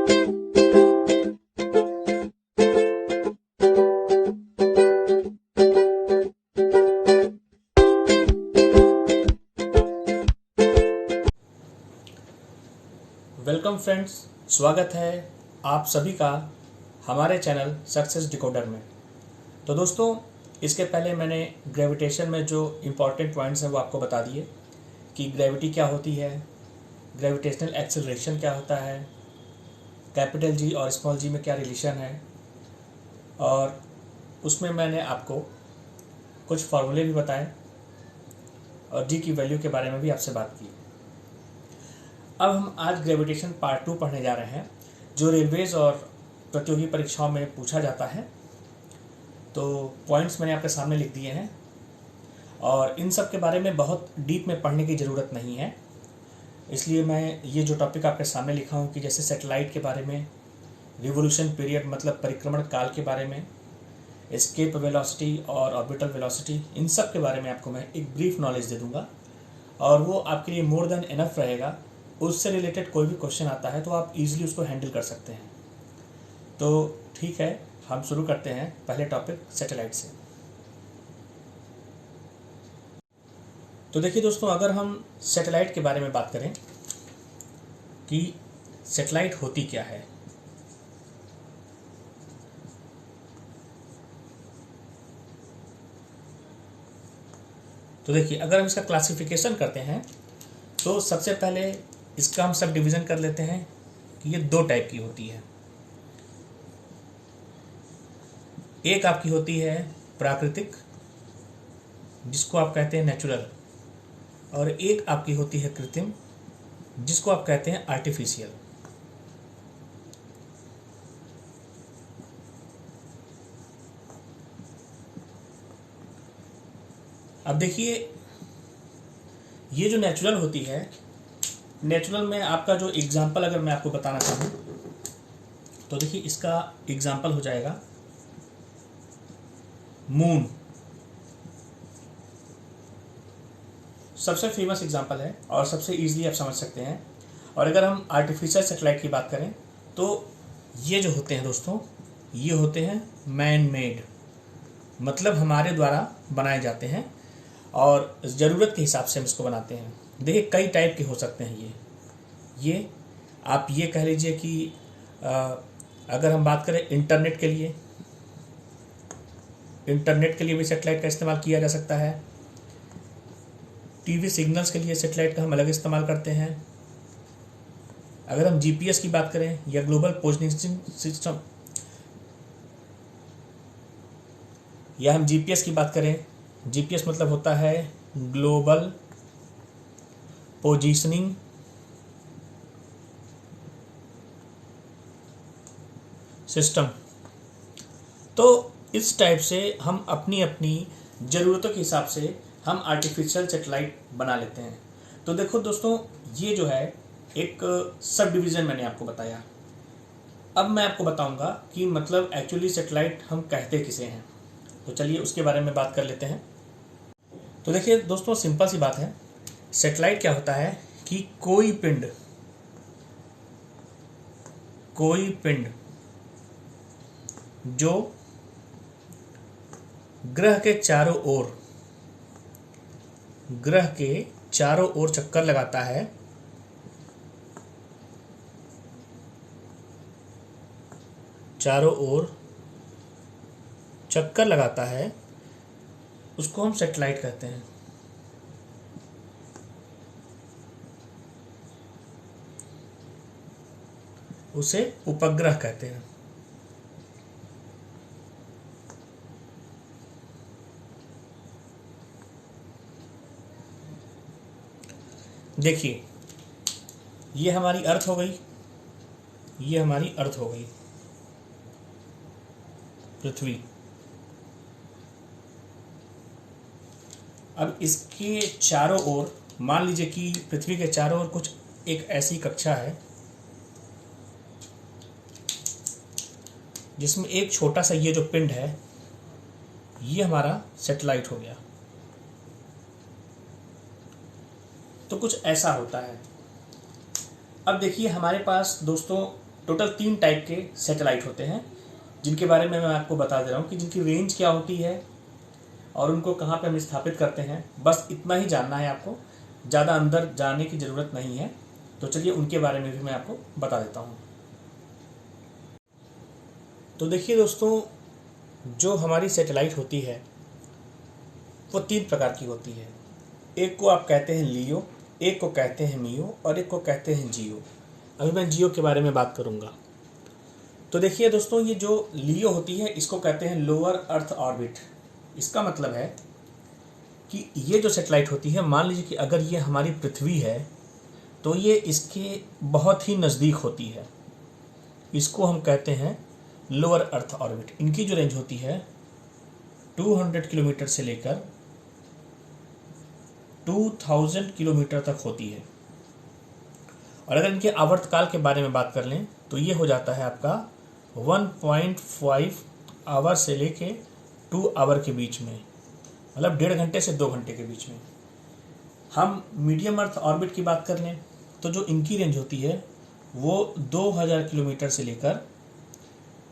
Welcome friends, स्वागत है आप सभी का हमारे चैनल सक्सेस डिकोडर में। तो दोस्तों, इसके पहले मैंने ग्रेविटेशन में जो इम्पॉर्टेंट पॉइंट्स हैं वो आपको बता दिए कि ग्रेविटी क्या होती है, ग्रेविटेशनल एक्सेलरेशन क्या होता है, कैपिटल जी और स्मॉल जी में क्या रिलेशन है, और उसमें मैंने आपको कुछ फार्मूले भी बताए और जी की वैल्यू के बारे में भी आपसे बात की। अब हम आज ग्रेविटेशन पार्ट 2 पढ़ने जा रहे हैं, जो रेलवेज और प्रतियोगी परीक्षाओं में पूछा जाता है। तो पॉइंट्स मैंने आपके सामने लिख दिए हैं और इन सब के बारे में बहुत डीप में पढ़ने की ज़रूरत नहीं है, इसलिए मैं ये जो टॉपिक आपके सामने लिखा हूँ कि जैसे सैटेलाइट के बारे में, रिवोल्यूशन पीरियड मतलब परिक्रमण काल के बारे में, एस्केप वेलोसिटी और ऑर्बिटल वेलोसिटी, इन सब के बारे में आपको मैं एक ब्रीफ नॉलेज दे दूँगा और वो आपके लिए मोर देन इनफ रहेगा। उससे रिलेटेड कोई भी क्वेश्चन आता है तो आप इजीली उसको हैंडल कर सकते हैं। तो ठीक है, हम शुरू करते हैं पहले टॉपिक सैटेलाइट से। तो देखिए दोस्तों, अगर हम सैटेलाइट के बारे में बात करें कि सैटेलाइट होती क्या है, तो देखिए अगर हम इसका क्लासिफिकेशन करते हैं तो सबसे पहले इसका हम सब डिवीज़न कर लेते हैं कि ये दो टाइप की होती है। एक आपकी होती है प्राकृतिक, जिसको आप कहते हैं नेचुरल, और एक आपकी होती है कृत्रिम, जिसको आप कहते हैं आर्टिफिशियल। अब देखिए, ये जो नेचुरल होती है, नेचुरल में आपका जो एग्जाम्पल अगर मैं आपको बताना चाहूँ तो देखिए इसका एग्जाम्पल हो जाएगा मून। सबसे फेमस एग्जाम्पल है और सबसे इजीली आप समझ सकते हैं। और अगर हम आर्टिफिशियल सैटेलाइट की बात करें तो ये जो होते हैं दोस्तों, ये होते हैं मैन मेड, मतलब हमारे द्वारा बनाए जाते हैं और ज़रूरत के हिसाब से हम इसको बनाते हैं। देखिए कई टाइप के हो सकते हैं ये आप ये कह लीजिए कि अगर हम बात करें इंटरनेट के लिए भी सैटेलाइट का इस्तेमाल किया जा सकता है। टीवी सिग्नल्स के लिए सैटेलाइट का हम अलग इस्तेमाल करते हैं। अगर हम जीपीएस की बात करें या ग्लोबल पोजिशनिंग सिस्टम, या हम जीपीएस की बात करें, जीपीएस मतलब होता है ग्लोबल पोजीशनिंग सिस्टम, तो इस टाइप से हम अपनी अपनी ज़रूरतों के हिसाब से हम आर्टिफिशियल सैटेलाइट बना लेते हैं। तो देखो दोस्तों, ये जो है एक सब डिवीज़न मैंने आपको बताया। अब मैं आपको बताऊंगा कि मतलब एक्चुअली सैटेलाइट हम कहते किसे हैं। तो चलिए उसके बारे में बात कर लेते हैं। तो देखिए दोस्तों, सिंपल सी बात है, सैटेलाइट क्या होता है कि कोई पिंड जो ग्रह के चारों ओर चक्कर लगाता है, उसको हम सैटेलाइट कहते हैं। उसे उपग्रह कहते हैं। देखिए ये हमारी अर्थ हो गई, पृथ्वी। अब इसके चारों ओर मान लीजिए कि पृथ्वी के चारों ओर कुछ एक ऐसी कक्षा है जिसमें एक छोटा सा ये जो पिंड है, ये हमारा सैटेलाइट हो गया। तो कुछ ऐसा होता है। अब देखिए हमारे पास दोस्तों टोटल 3 टाइप के सैटेलाइट होते हैं, जिनके बारे में मैं आपको बता दे रहा हूँ कि जिनकी रेंज क्या होती है और उनको कहाँ पे हम स्थापित करते हैं। बस इतना ही जानना है आपको, ज़्यादा अंदर जाने की ज़रूरत नहीं है। तो चलिए उनके बारे में भी मैं आपको बता देता हूँ। तो देखिए दोस्तों, जो हमारी सैटेलाइट होती है वो 3 प्रकार की होती है। एक को आप कहते हैं लियो, एक को कहते हैं मियो और एक को कहते हैं जियो। अभी मैं जियो के बारे में बात करूँगा। तो देखिए दोस्तों, ये जो लियो होती है इसको कहते हैं लोअर अर्थ ऑर्बिट। इसका मतलब है कि ये जो सैटेलाइट होती है, मान लीजिए कि अगर ये हमारी पृथ्वी है तो ये इसके बहुत ही नज़दीक होती है। इसको हम कहते हैं लोअर अर्थ ऑर्बिट। इनकी जो रेंज होती है 200 किलोमीटर से लेकर 2000 किलोमीटर तक होती है। और अगर इनके आवर्तकाल के बारे में बात कर लें तो ये हो जाता है आपका 1.5 आवर से लेके 2 आवर के बीच में, मतलब 1.5 घंटे से 2 घंटे के बीच में। हम मीडियम अर्थ ऑर्बिट की बात कर लें तो जो इनकी रेंज होती है वो 2000 किलोमीटर से लेकर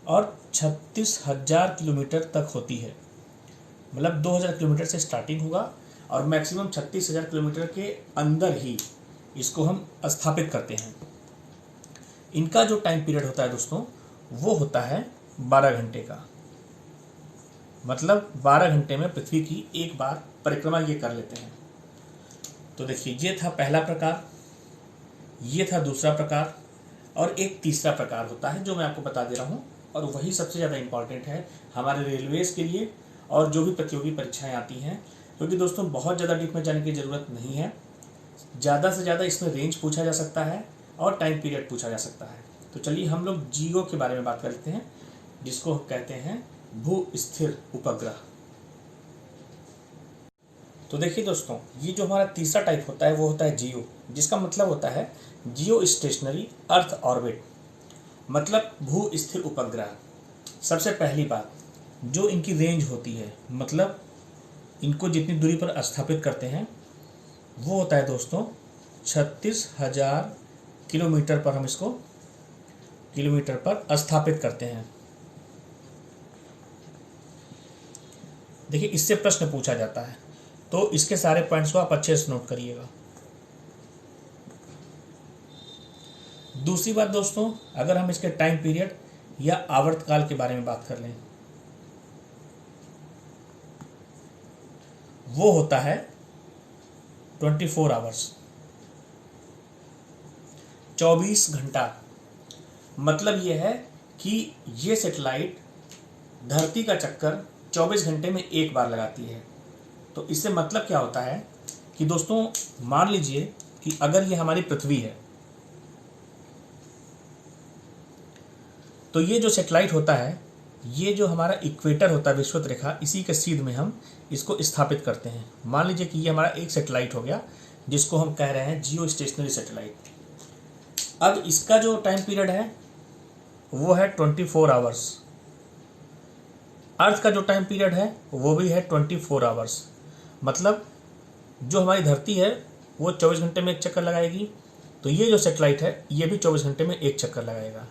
और 36,000 किलोमीटर तक होती है। मतलब 2000 किलोमीटर से स्टार्टिंग होगा और मैक्सिमम 36,000 किलोमीटर के अंदर ही इसको हम स्थापित करते हैं। इनका जो टाइम पीरियड होता है दोस्तों वो होता है 12 घंटे का। मतलब 12 घंटे में पृथ्वी की एक बार परिक्रमा ये कर लेते हैं। तो देखिए, ये था पहला प्रकार, ये था दूसरा प्रकार और एक तीसरा प्रकार होता है जो मैं आपको बता दे रहा हूँ। और वही सबसे ज़्यादा इम्पॉर्टेंट है हमारे रेलवेज़ के लिए और जो भी प्रतियोगी परीक्षाएं आती हैं, क्योंकि दोस्तों बहुत ज़्यादा डीप में जाने की ज़रूरत नहीं है। ज़्यादा से ज़्यादा इसमें रेंज पूछा जा सकता है और टाइम पीरियड पूछा जा सकता है। तो चलिए हम लोग जियो के बारे में बात करते हैं, जिसको कहते हैं भू स्थिर उपग्रह। तो देखिए दोस्तों, ये जो हमारा तीसरा टाइप होता है वो होता है जियो, जिसका मतलब होता है जियो स्टेशनरी अर्थ ऑर्बिट, मतलब भू स्थिर उपग्रह। सबसे पहली बात, जो इनकी रेंज होती है, मतलब इनको जितनी दूरी पर स्थापित करते हैं वो होता है दोस्तों 36,000 किलोमीटर पर हम इसको किलोमीटर पर स्थापित करते हैं। देखिए, इससे प्रश्न पूछा जाता है तो इसके सारे पॉइंट्स को आप अच्छे से नोट करिएगा। दूसरी बात दोस्तों, अगर हम इसके टाइम पीरियड या आवर्तकाल के बारे में बात कर लें, वो होता है 24 आवर्स, 24 घंटा। मतलब ये है कि ये सैटेलाइट धरती का चक्कर 24 घंटे में एक बार लगाती है। तो इससे मतलब क्या होता है कि दोस्तों, मान लीजिए कि अगर ये हमारी पृथ्वी है तो ये जो सैटेलाइट होता है, ये जो हमारा इक्वेटर होता है, विषुवत रेखा, इसी के सीध में हम इसको स्थापित करते हैं। मान लीजिए कि ये हमारा एक सैटेलाइट हो गया जिसको हम कह रहे हैं जियो स्टेशनरी सैटेलाइट। अब इसका जो टाइम पीरियड है वो है 24 आवर्स। अर्थ का जो टाइम पीरियड है वो भी है 24 आवर्स। मतलब जो हमारी धरती है वो 24 घंटे में एक चक्कर लगाएगी, तो ये जो सैटेलाइट है ये भी 24 घंटे में एक चक्कर लगाएगा।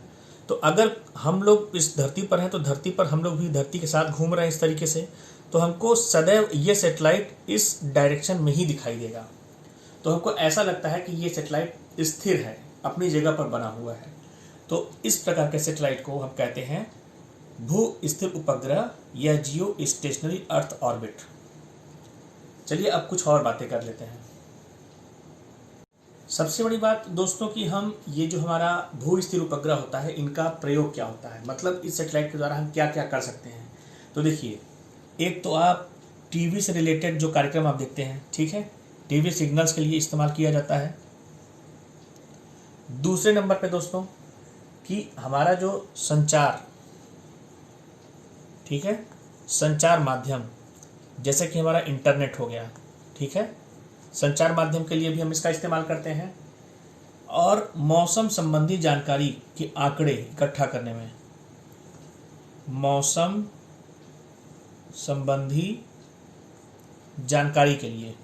तो अगर हम लोग इस धरती पर हैं तो धरती पर हम लोग भी धरती के साथ घूम रहे हैं इस तरीके से, तो हमको सदैव ये सैटेलाइट इस डायरेक्शन में ही दिखाई देगा। तो हमको ऐसा लगता है कि ये सैटेलाइट स्थिर है, अपनी जगह पर बना हुआ है। तो इस प्रकार के सैटेलाइट को हम कहते हैं भू स्थिर उपग्रह या जियो स्टेशनरी अर्थ ऑर्बिट। चलिए अब कुछ और बातें कर लेते हैं। सबसे बड़ी बात दोस्तों कि हम ये जो हमारा भू स्थिर उपग्रह होता है, इनका प्रयोग क्या होता है, मतलब इस सैटेलाइट के द्वारा हम क्या क्या कर सकते हैं। तो देखिए, एक तो आप टीवी से रिलेटेड जो कार्यक्रम आप देखते हैं, ठीक है, टीवी सिग्नल्स के लिए इस्तेमाल किया जाता है। दूसरे नंबर पे दोस्तों कि हमारा जो संचार, ठीक है, संचार माध्यम जैसे कि हमारा इंटरनेट हो गया, ठीक है, संचार माध्यम के लिए भी हम इसका इस्तेमाल करते हैं। और मौसम संबंधी जानकारी के आंकड़े इकट्ठा करने में, मौसम संबंधी जानकारी के लिए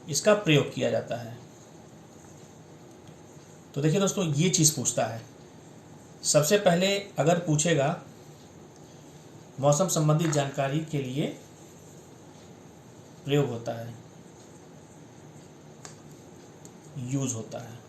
इसका प्रयोग किया जाता है। तो देखिए दोस्तों, ये चीज़ पूछता है सबसे पहले अगर पूछेगा मौसम संबंधी जानकारी के लिए प्रयोग होता है, यूज होता है।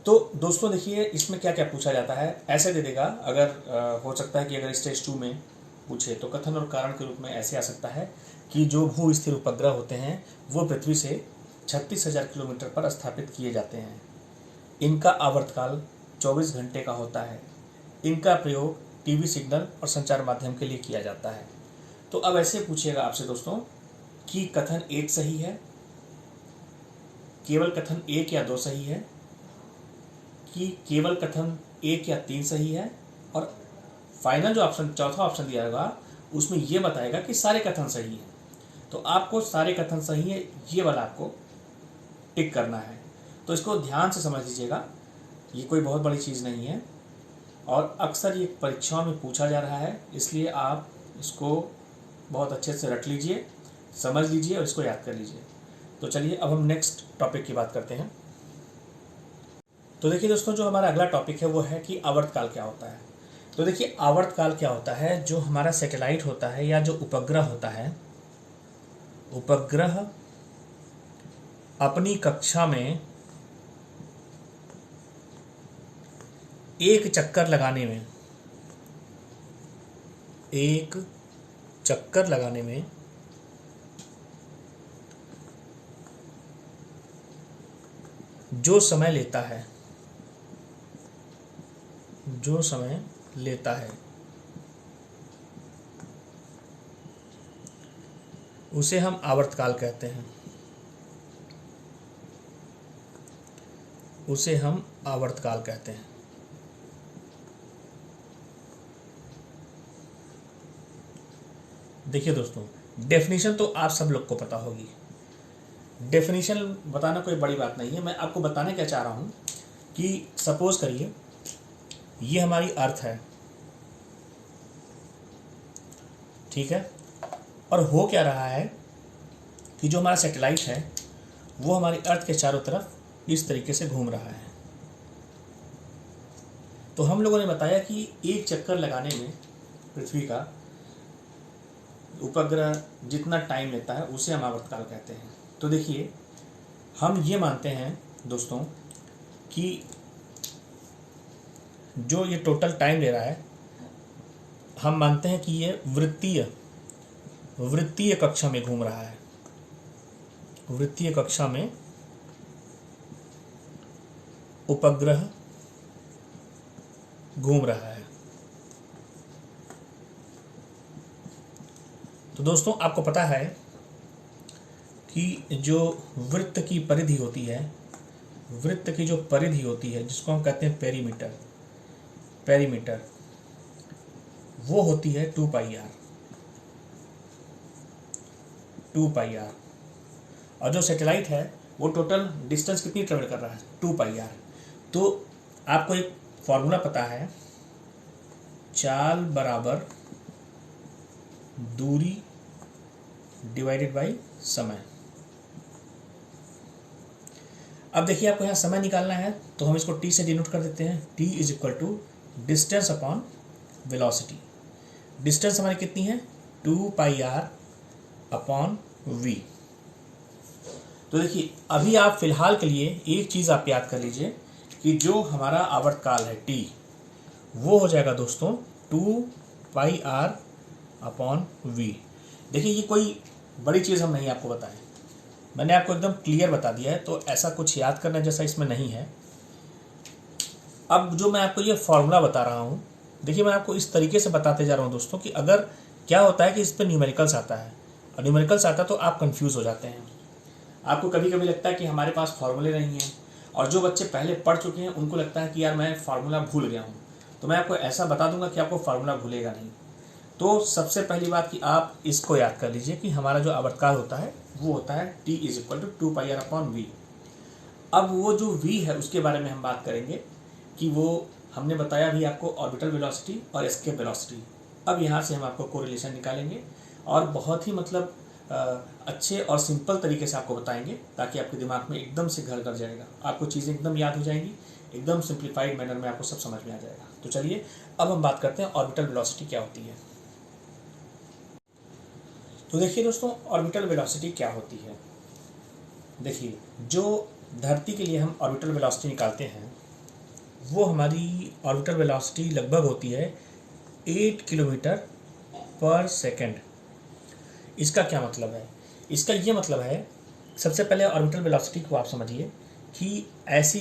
तो दोस्तों देखिए इसमें क्या क्या पूछा जाता है, ऐसे दे देगा। अगर हो सकता है कि अगर स्टेज 2 में पूछे तो कथन और कारण के रूप में ऐसे आ सकता है कि जो भू स्थिर उपग्रह होते हैं वो पृथ्वी से 36,000 किलोमीटर पर स्थापित किए जाते हैं। इनका आवर्तकाल 24 घंटे का होता है। इनका प्रयोग टीवी सिग्नल और संचार माध्यम के लिए किया जाता है। तो अब ऐसे पूछिएगा आपसे दोस्तों कि कथन 1 सही है, केवल कथन 1 या 2 सही है, कि केवल कथन 1 या 3 सही है, और फाइनल जो ऑप्शन, चौथा ऑप्शन दिया होगा उसमें यह बताएगा कि सारे कथन सही है। तो आपको सारे कथन सही है ये वाला आपको टिक करना है। तो इसको ध्यान से समझ लीजिएगा, ये कोई बहुत बड़ी चीज़ नहीं है और अक्सर ये परीक्षाओं में पूछा जा रहा है, इसलिए आप इसको बहुत अच्छे से रट लीजिए, समझ लीजिए और इसको याद कर लीजिए। तो चलिए अब हम नेक्स्ट टॉपिक की बात करते हैं। तो देखिए दोस्तों, जो हमारा अगला टॉपिक है वो है कि आवर्तकाल क्या होता है। तो देखिए आवर्तकाल क्या होता है, जो हमारा सैटेलाइट होता है या जो उपग्रह होता है, उपग्रह अपनी कक्षा में एक चक्कर लगाने में जो समय लेता है उसे हम आवर्तकाल कहते हैं। देखिए दोस्तों, डेफिनेशन तो आप सब लोग को पता होगी। डेफिनेशन बताना कोई बड़ी बात नहीं है। मैं आपको बताने क्या चाह रहा हूँ कि सपोज करिए ये हमारी अर्थ है, ठीक है, और हो क्या रहा है कि जो हमारा सैटेलाइट है वो हमारी अर्थ के चारों तरफ इस तरीके से घूम रहा है। तो हम लोगों ने बताया कि एक चक्कर लगाने में पृथ्वी का उपग्रह जितना टाइम लेता है उसे हम आवर्तकाल कहते हैं। तो देखिए हम ये मानते हैं दोस्तों कि जो ये टोटल टाइम ले रहा है, हम मानते हैं कि ये वृत्तीय कक्षा में घूम रहा है। वृत्तीय कक्षा में उपग्रह घूम रहा है। तो दोस्तों आपको पता है कि जो वृत्त की परिधि होती है, जिसको हम कहते हैं पेरीमीटर, वो होती है 2πr। और जो सैटेलाइट है वो टोटल डिस्टेंस कितनी ट्रेवल कर रहा है, 2πr। तो आपको एक फॉर्मूला पता है, चाल बराबर दूरी डिवाइडेड बाय समय। अब देखिए आपको यहाँ समय निकालना है तो हम इसको t से डिनोट कर देते हैं। t is equal to distance upon velocity. Distance हमारी कितनी है, 2πr अपॉन v। तो देखिए अभी आप फिलहाल के लिए एक चीज़ आप याद कर लीजिए कि जो हमारा आवर्तकाल है t, वो हो जाएगा दोस्तों 2πr अपॉन v। देखिए ये कोई बड़ी चीज़ हम नहीं आपको बताएं, मैंने आपको एकदम क्लियर बता दिया है, तो ऐसा कुछ याद करने जैसा इसमें नहीं है। अब जो मैं आपको ये फॉर्मूला बता रहा हूँ, देखिए मैं आपको इस तरीके से बताते जा रहा हूँ दोस्तों कि अगर क्या होता है कि इस पर न्यूमेरिकल्स आता है, और न्यूमेरिकल्स आता है तो आप कंफ्यूज हो जाते हैं। आपको कभी कभी लगता है कि हमारे पास फार्मूले नहीं हैं, और जो बच्चे पहले पढ़ चुके हैं उनको लगता है कि यार मैं फार्मूला भूल गया हूँ। तो मैं आपको ऐसा बता दूंगा कि आपको फार्मूला भूलेगा नहीं। तो सबसे पहली बात कि आप इसको याद कर लीजिए कि हमारा जो आवर्तकाल होता है वो होता है t is equal to 2πr upon v। अब वो जो v है उसके बारे में हम बात करेंगे कि वो हमने बताया भी आपको ऑर्बिटल वेलोसिटी और एस्केप वेलोसिटी। अब यहाँ से हम आपको कोरिलेशन निकालेंगे और बहुत ही मतलब अच्छे और सिंपल तरीके से आपको बताएंगे, ताकि आपके दिमाग में एकदम से घर कर जाएगा, आपको चीज़ें एकदम याद हो जाएंगी, एकदम सिंप्लीफाइड मैनर में आपको सब समझ में आ जाएगा। तो चलिए अब हम बात करते हैं ऑर्बिटल वेलोसिटी क्या होती है। तो देखिए दोस्तों, ऑर्बिटल वेलोसिटी क्या होती है। देखिए, जो धरती के लिए हम ऑर्बिटल वेलोसिटी निकालते हैं, वो हमारी ऑर्बिटल वेलोसिटी लगभग होती है 8 किलोमीटर पर सेकेंड। इसका क्या मतलब है? इसका ये मतलब है, सबसे पहले ऑर्बिटल वेलोसिटी को आप समझिए कि ऐसी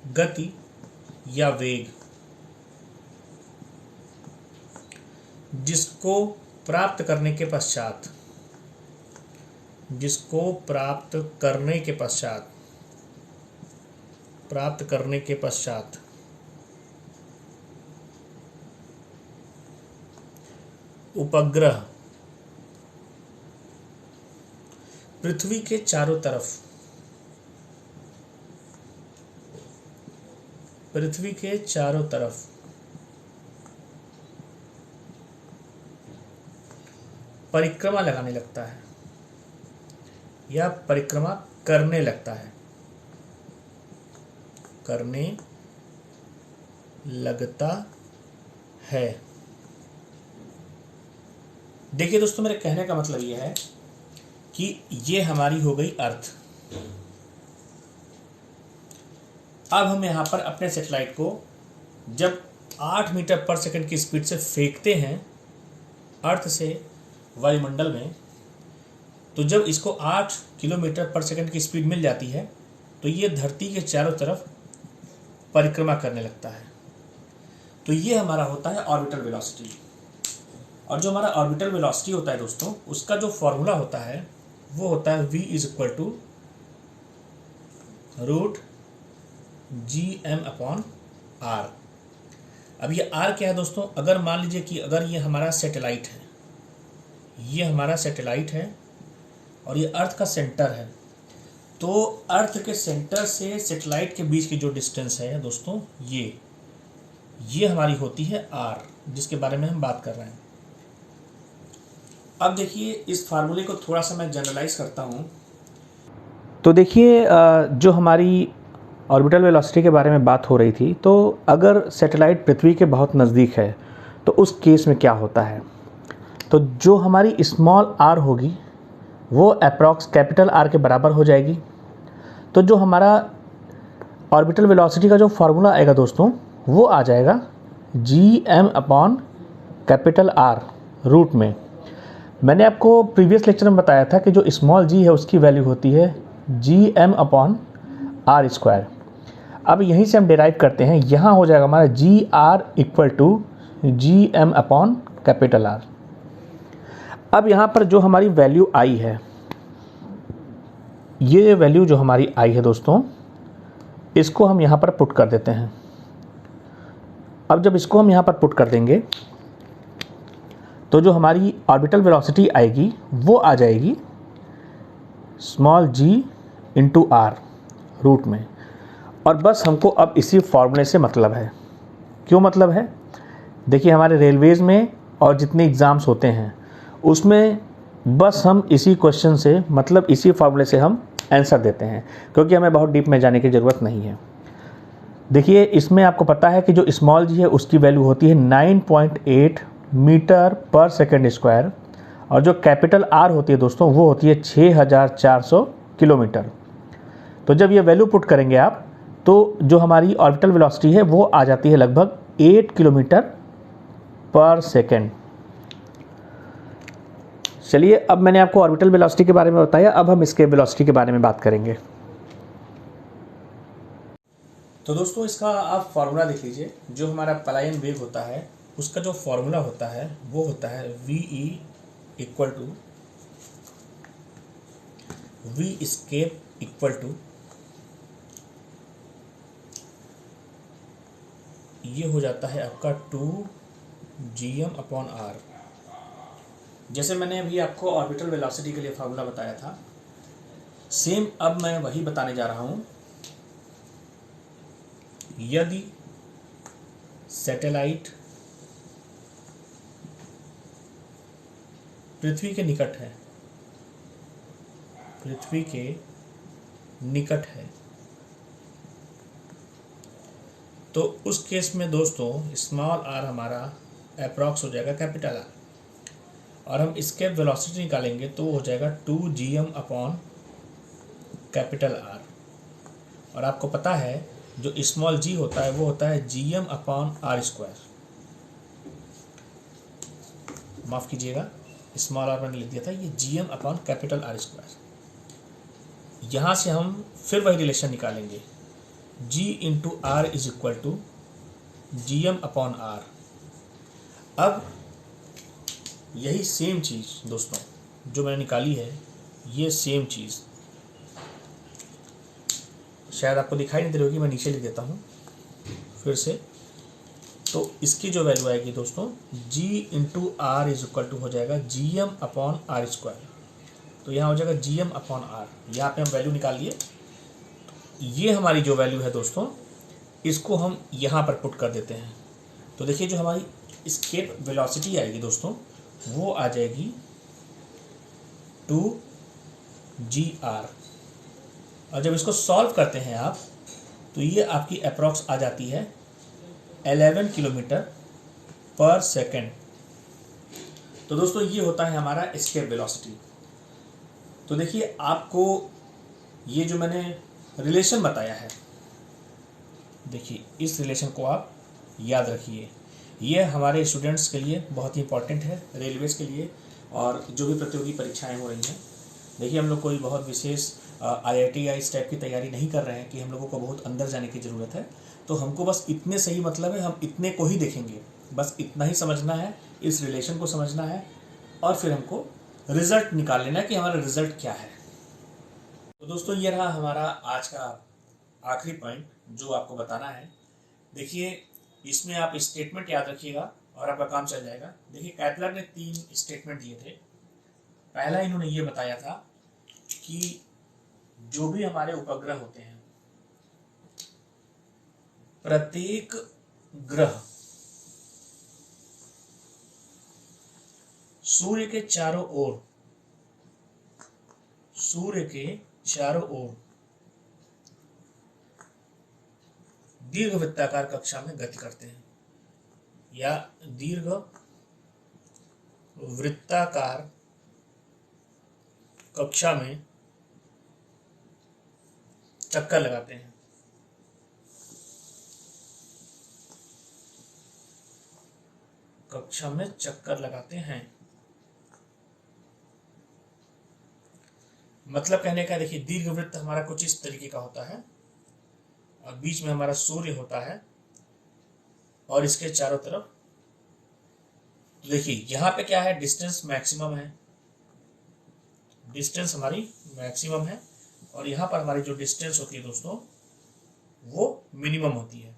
गति या वेग जिसको प्राप्त करने के पश्चात उपग्रह पृथ्वी के चारों तरफ परिक्रमा लगाने लगता है या परिक्रमा करने लगता है। देखिए दोस्तों, मेरे कहने का मतलब यह है कि ये हमारी हो गई अर्थ। अब हम यहाँ पर अपने सैटेलाइट को जब 8 मीटर पर सेकंड की स्पीड से फेंकते हैं अर्थ से वायुमंडल में, तो जब इसको 8 किलोमीटर पर सेकंड की स्पीड मिल जाती है, तो ये धरती के चारों तरफ परिक्रमा करने लगता है। तो ये हमारा होता है ऑर्बिटल वेलोसिटी। और जो हमारा ऑर्बिटल वेलोसिटी होता है दोस्तों, उसका जो फॉर्मूला होता है वो होता है v = √gm/r। अब ये r क्या है दोस्तों? अगर मान लीजिए कि अगर ये हमारा सैटेलाइट है, और ये अर्थ का सेंटर है, तो अर्थ के सेंटर से सैटेलाइट के बीच की जो डिस्टेंस है दोस्तों, ये हमारी होती है r, जिसके बारे में हम बात कर रहे हैं। अब देखिए, इस फार्मूले को थोड़ा सा मैं जनरलाइज करता हूँ। तो देखिए, जो हमारी ऑर्बिटल वेलोसिटी के बारे में बात हो रही थी, तो अगर सैटेलाइट पृथ्वी के बहुत नज़दीक है तो उस केस में क्या होता है, तो जो हमारी स्मॉल r होगी वो अप्रॉक्स कैपिटल R के बराबर हो जाएगी। तो जो हमारा ऑर्बिटल वेलोसिटी का जो फार्मूला आएगा दोस्तों, वो आ जाएगा gm/R रूट में। मैंने आपको प्रीवियस लेक्चर में बताया था कि जो स्मॉल g है उसकी वैल्यू होती है gm/r²। अब यहीं से हम डिराइव करते हैं, यहाँ हो जाएगा हमारा gr = gm/R। अब यहाँ पर जो हमारी वैल्यू आई है, ये वैल्यू जो हमारी आई है दोस्तों, इसको हम यहाँ पर पुट कर देते हैं। अब जब इसको हम यहाँ पर पुट कर देंगे, तो जो हमारी ऑर्बिटल वेलोसिटी आएगी वो आ जाएगी g × r रूट में। और बस हमको अब इसी फॉर्मूले से मतलब है। क्यों मतलब है? देखिए, हमारे रेलवेज़ में और जितने एग्ज़ाम्स होते हैं उसमें बस हम इसी क्वेश्चन से, मतलब इसी फॉर्मूले से हम आंसर देते हैं, क्योंकि हमें बहुत डीप में जाने की ज़रूरत नहीं है। देखिए, इसमें आपको पता है कि जो स्मॉल g है उसकी वैल्यू होती है 9.8 मीटर पर सेकेंड स्क्वायर, और जो कैपिटल R होती है दोस्तों वो होती है 6400 किलोमीटर। तो जब ये वैल्यू पुट करेंगे आप, तो जो हमारी ऑर्बिटल वेलोसिटी है वो आ जाती है लगभग 8 किलोमीटर पर सेकेंड। चलिए, अब मैंने आपको ऑर्बिटल वेलोसिटी के बारे में बताया, अब हम इसके वेलोसिटी के बारे में बात करेंगे। तो दोस्तों, इसका आप फार्मूला देख लीजिए। जो हमारा पलायन वेग होता है उसका जो फार्मूला होता है वो होता है v escape = ये हो जाता है आपका 2gm/r। जैसे मैंने अभी आपको ऑर्बिटल वेलोसिटी के लिए फार्मूला बताया था, सेम अब मैं वही बताने जा रहा हूँ। यदि सैटेलाइट पृथ्वी के निकट है, पृथ्वी के निकट है, तो उस केस में दोस्तों स्मॉल आर हमारा अप्रॉक्स हो जाएगा कैपिटल आर, और हम इसके वेलोसिटी निकालेंगे तो हो जाएगा 2gm अपॉन कैपिटल आर। और आपको पता है जो स्मॉल जी होता है वो होता है gm अपॉन आर स्क्वायर, माफ़ कीजिएगा स्मॉल आर मैंने लिख दिया था, ये gm upon capital R square. यहाँ से हम फिर वही रिलेशन निकालेंगे, g into R is equal to gm upon R. अब यही सेम चीज़ दोस्तों जो मैंने निकाली है, ये सेम चीज़ शायद आपको दिखाई नहीं दे रही होगी, मैं नीचे लिख देता हूँ फिर से। तो इसकी जो वैल्यू आएगी दोस्तों g into R is equal to हो जाएगा gm अपॉन आर स्क्वायर। तो यहाँ हो जाएगा gm अपॉन आर, यहाँ पे हम वैल्यू निकाल लिए। ये हमारी जो वैल्यू है दोस्तों इसको हम यहाँ पर पुट कर देते हैं। तो देखिए जो हमारी एस्केप वेलोसिटी आएगी दोस्तों वो आ जाएगी 2gr। और जब इसको सॉल्व करते हैं आप तो ये आपकी अप्रॉक्स आ जाती है 11 किलोमीटर पर सेकेंड। तो दोस्तों ये होता है हमारा एस्केप वेलोसिटी। तो देखिए आपको ये जो मैंने रिलेशन बताया है, देखिए इस रिलेशन को आप याद रखिए, ये हमारे स्टूडेंट्स के लिए बहुत ही इंपॉर्टेंट है, रेलवेज के लिए और जो भी प्रतियोगी परीक्षाएं हो रही हैं। देखिए हम लोग कोई बहुत विशेष IIT या इस टाइप की तैयारी नहीं कर रहे हैं कि हम लोगों को बहुत अंदर जाने की ज़रूरत है। तो हमको बस इतने सही मतलब है, हम इतने को ही देखेंगे, बस इतना ही समझना है, इस रिलेशन को समझना है और फिर हमको रिज़ल्ट निकाल लेना है कि हमारा रिज़ल्ट क्या है। तो दोस्तों ये रहा हमारा आज का आखिरी पॉइंट जो आपको बताना है। देखिए इसमें आप स्टेटमेंट याद रखिएगा और आपका काम चल जाएगा। देखिए कैपलर ने 3 स्टेटमेंट दिए थे। पहला इन्होंने ये बताया था कि जो भी हमारे उपग्रह होते हैं, प्रत्येक ग्रह सूर्य के चारों ओर, सूर्य के चारों ओर दीर्घ वृत्ताकार कक्षा में गति करते हैं, या दीर्घ वृत्ताकार कक्षा में चक्कर लगाते हैं। कक्षा में चक्कर लगाते हैं मतलब कहने का, देखिए दीर्घ वृत्त हमारा कुछ इस तरीके का होता है और बीच में हमारा सूर्य होता है और इसके चारों तरफ देखिए यहाँ पे क्या है, डिस्टेंस मैक्सिमम है, डिस्टेंस हमारी मैक्सिमम है और यहाँ पर हमारी जो डिस्टेंस होती है दोस्तों वो मिनिमम होती है।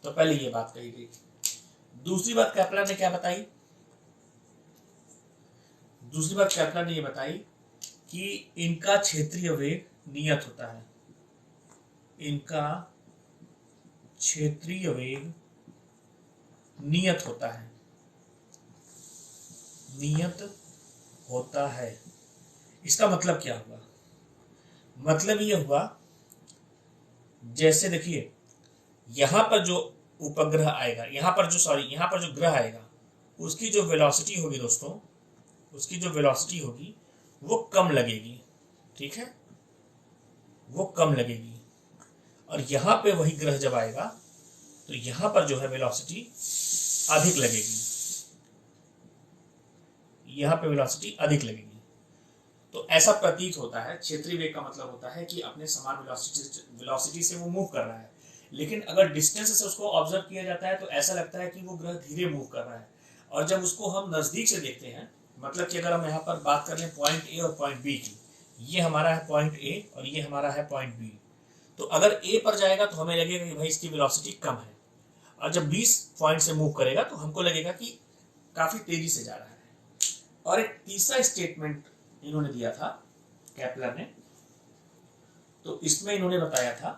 तो पहले ये बात कही गई। दूसरी बात कैपलर ने क्या बताई, दूसरी बात कैपलर ने ये बताई कि इनका क्षेत्रीय वेग नियत होता है, इनका क्षेत्रीय वेग नियत होता है, नियत होता है। इसका मतलब क्या हुआ, मतलब ये हुआ जैसे देखिए यहां पर जो उपग्रह आएगा, यहां पर जो ग्रह आएगा उसकी जो वेलोसिटी होगी दोस्तों, उसकी जो वेलोसिटी होगी वो कम लगेगी, ठीक है, वो कम लगेगी। और यहां पे वही ग्रह जब आएगा तो यहां पर जो है वेलोसिटी अधिक लगेगी, यहां पे वेलोसिटी अधिक लगेगी। तो ऐसा प्रतीत होता है, क्षेत्रीय वेग का मतलब होता है कि अपने समान वेलोसिटी से वो मूव कर रहा है, लेकिन अगर डिस्टेंस से उसको ऑब्जर्व किया जाता है तो ऐसा लगता है कि वो ग्रह धीरे मूव कर रहा है। और जब उसको हम नजदीक से देखते हैं, मतलब कि अगर हम यहाँ पर बात कर लें पॉइंट ए और पॉइंट बी की, ये हमारा है पॉइंट ए और ये हमारा है पॉइंट बी, तो अगर ए पर जाएगा तो हमें लगेगा कि भाई इसकी वेलोसिटी कम है, और जब 20 पॉइंट से मूव करेगा तो हमको लगेगा कि काफी तेजी से जा रहा है। और एक तीसरा स्टेटमेंट इन्होंने दिया था कैपलर ने, तो इसमें इन्होंने बताया था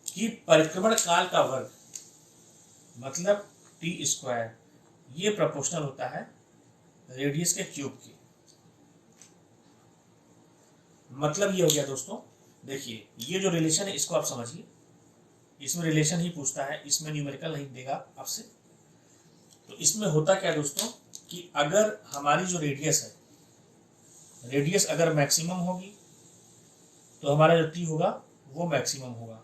कि परिक्रमण काल का वर्ग मतलब t², ये प्रोपोर्शनल होता है रेडियस के क्यूब की। मतलब ये हो गया दोस्तों, देखिए ये जो रिलेशन है इसको आप समझिए, इसमें रिलेशन ही पूछता है, इसमें न्यूमेरिकल नहीं देगा आपसे। तो इसमें होता क्या दोस्तों कि अगर हमारी जो रेडियस है, रेडियस अगर मैक्सिमम होगी तो हमारा जो टी होगा वो मैक्सिमम होगा।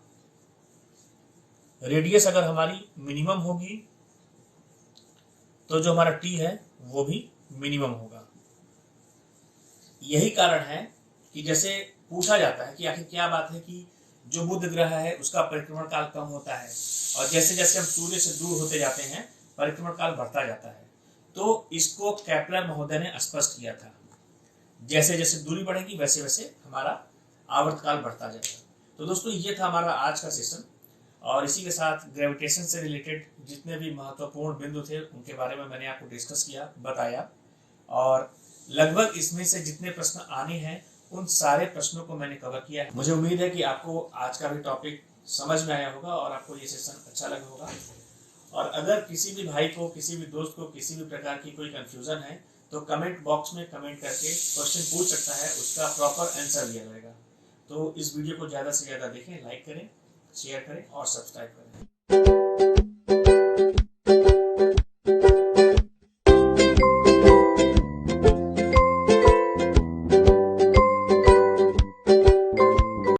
रेडियस अगर हमारी मिनिमम होगी तो जो हमारा टी है वो भी मिनिमम होगा। यही कारण है कि जैसे पूछा जाता है कि आखिर क्या बात है कि जो बुध ग्रह है उसका परिक्रमण काल कम होता है और जैसे जैसे हम सूर्य से दूर होते जाते हैं परिक्रमण काल बढ़ता जाता है। तो इसको केपलर महोदय ने स्पष्ट किया था, जैसे जैसे दूरी बढ़ेगी वैसे वैसे हमारा आवर्तकाल बढ़ता जाएगा। तो दोस्तों ये था हमारा आज का सेशन, और इसी के साथ ग्रेविटेशन से रिलेटेड जितने भी महत्वपूर्ण बिंदु थे उनके बारे में मैंने आपको डिस्कस किया, बताया, और लगभग इसमें से जितने प्रश्न आने हैं उन सारे प्रश्नों को मैंने कवर किया है। मुझे उम्मीद है कि आपको आज का भी टॉपिक समझ में आया होगा और आपको ये सेशन अच्छा लगा होगा। और अगर किसी भी भाई को, किसी भी दोस्त को किसी भी प्रकार की कोई कंफ्यूजन है तो कमेंट बॉक्स में कमेंट करके क्वेश्चन पूछ सकता है, उसका प्रॉपर आंसर दिया जाएगा। तो इस वीडियो को ज़्यादा से ज़्यादा देखें, लाइक करें, शेयर करें और सब्सक्राइब करें।